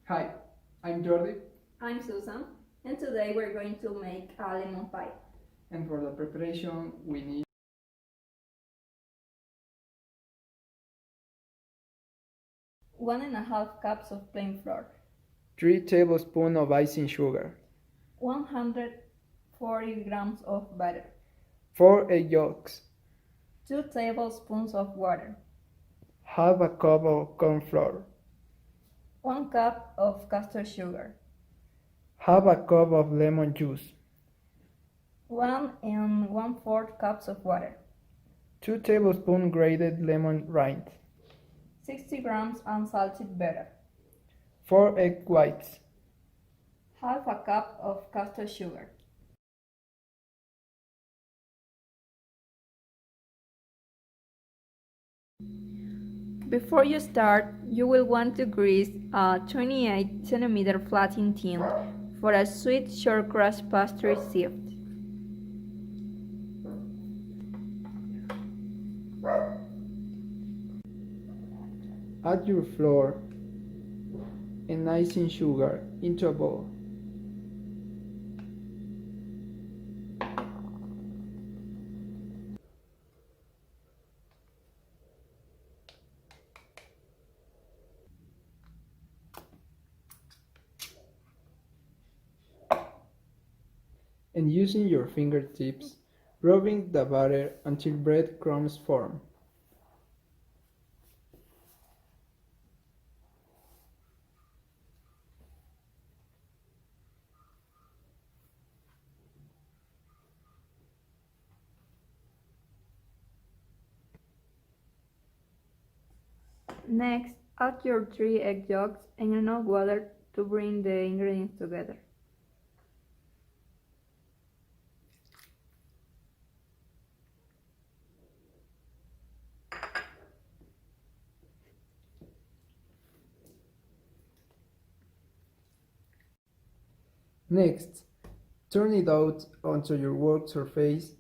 Hi, I'm Jordi. I'm Susan, and today we're going to make a lemon pie. And for the preparation we need 1.5 cups of plain flour, 3 tablespoons of icing sugar, 140 grams of butter, 4 egg yolks, 2 tablespoons of water, half a cup of cornflour, 1 cup of castor sugar, half a cup of lemon juice, 1 and 1/4 cups of water, 2 tablespoons grated lemon rind, 60 grams unsalted butter, 4 egg whites, half a cup of castor sugar. Before you start, you will want to grease a 28 cm flattened tin for a sweet short crust pastry sieve. Add your flour and icing sugar into a bowl. And using your fingertips, rubbing the batter until breadcrumbs form. Next, add your 3 egg yolks and enough water to bring the ingredients together. Next, turn it out onto your work surface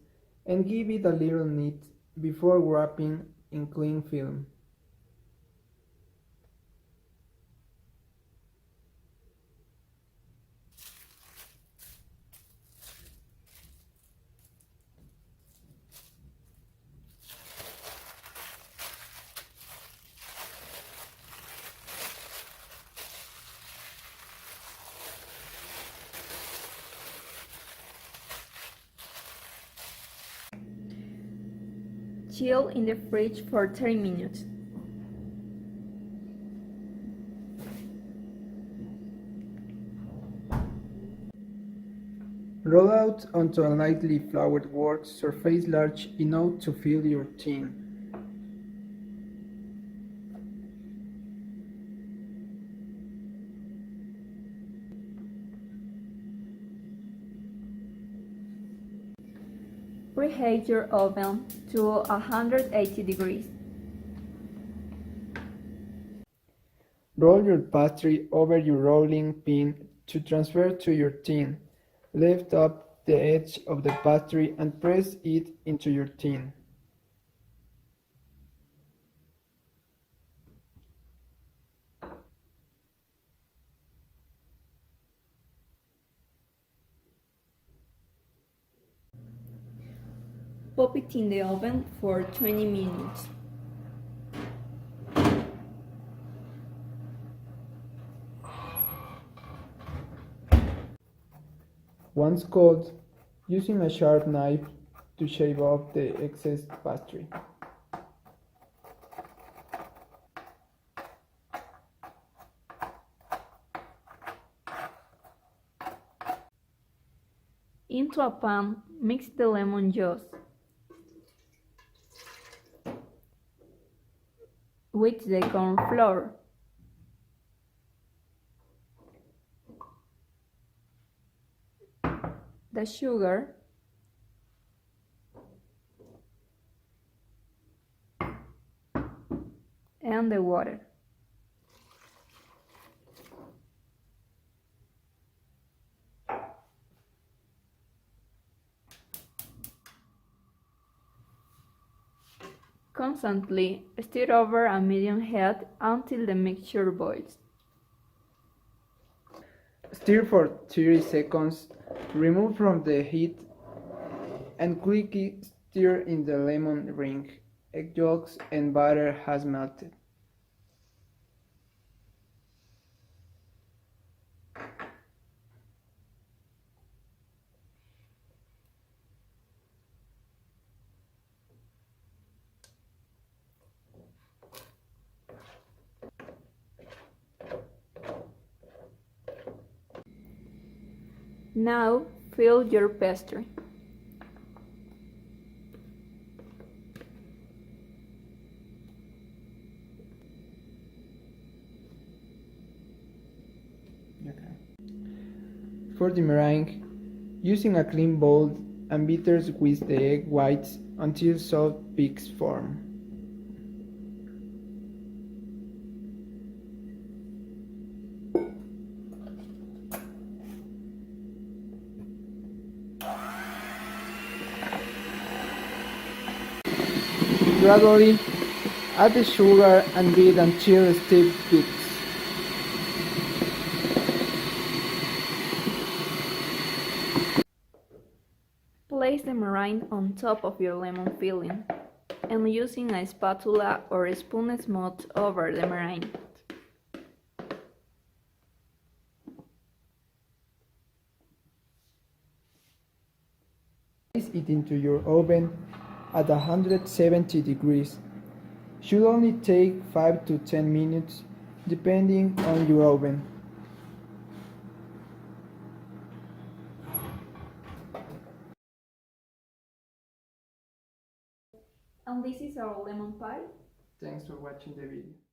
and give it a little knead before wrapping in cling film. Chill in the fridge for 30 minutes. Roll out onto a lightly floured work surface large enough to fill your tin. Preheat your oven to 180 degrees. Roll your pastry over your rolling pin to transfer to your tin. Lift up the edge of the pastry and press it into your tin. Pop it in the oven for 20 minutes. Once cold, using a sharp knife to shave off the excess pastry. Into a pan, mix the lemon juice with the corn flour, the sugar, and the water. Constantly stir over a medium heat until the mixture boils. Stir for 30 seconds, remove from the heat, and quickly stir in the lemon ring. Egg yolks and butter has melted. Now fill your pastry. For the meringue, using a clean bowl and beater squeeze the egg whites until soft peaks form. Gradually, add the sugar and beat until stiff peaks. Place the meringue on top of your lemon filling, and using a spatula or a spoon smooth over the meringue. Place it into your oven at 170 degrees. Should only take 5 to 10 minutes depending on your oven. And this is our lemon pie. Thanks for watching the video.